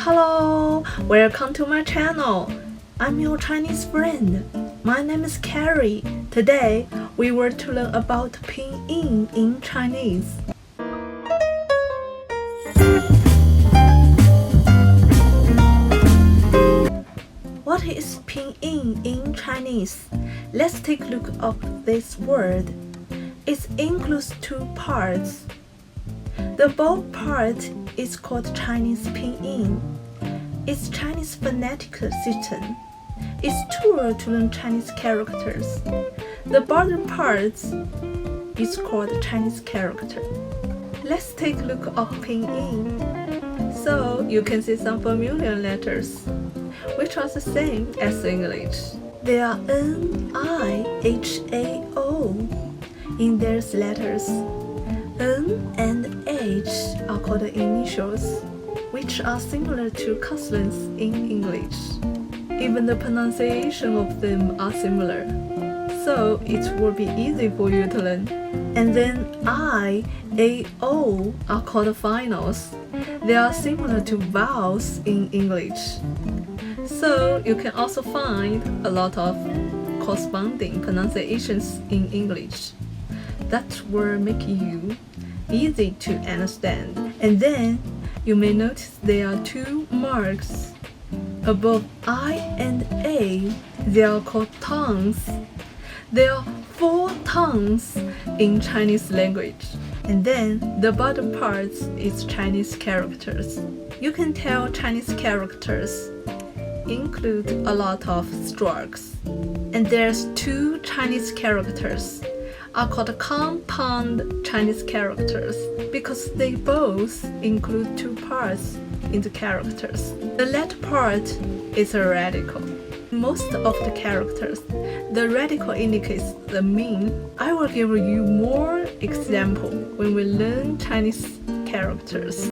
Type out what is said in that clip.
Hello, welcome to my channel. I'm your Chinese friend. My name is Kerrie. Today, we were to learn about Pinyin in Chinese. What is Pinyin in Chinese? Let's take a look at this word. It includes two parts. The bold part is called Chinese Pinyin. It's Chinese phonetic system. It's tool to learn Chinese characters. The bottom part is called Chinese character. Let's take a look at Pinyin. So you can see some familiar letters, which are the same as English. They are N, I, H, A, O. In these letters, N and H are called initials, which are similar to consonants in English. Even the pronunciation of them are similar, so it will be easy for you to learn. And then I, A, O are called finals. They are similar to vowels in English. So you can also find a lot of corresponding pronunciations in English that will make you easy to understand. And then you may notice there are two marks above I and A. They are called tongues. There are 4 tongues in Chinese language. And then the bottom part is Chinese characters. You can tell Chinese characters include a lot of strokes. And there's 2 Chinese characters are called compound Chinese characters because they both include 2 parts in the characters. The latter part is a radical. Most of the characters, the radical indicates the mean. I will give you more example when we learn Chinese characters.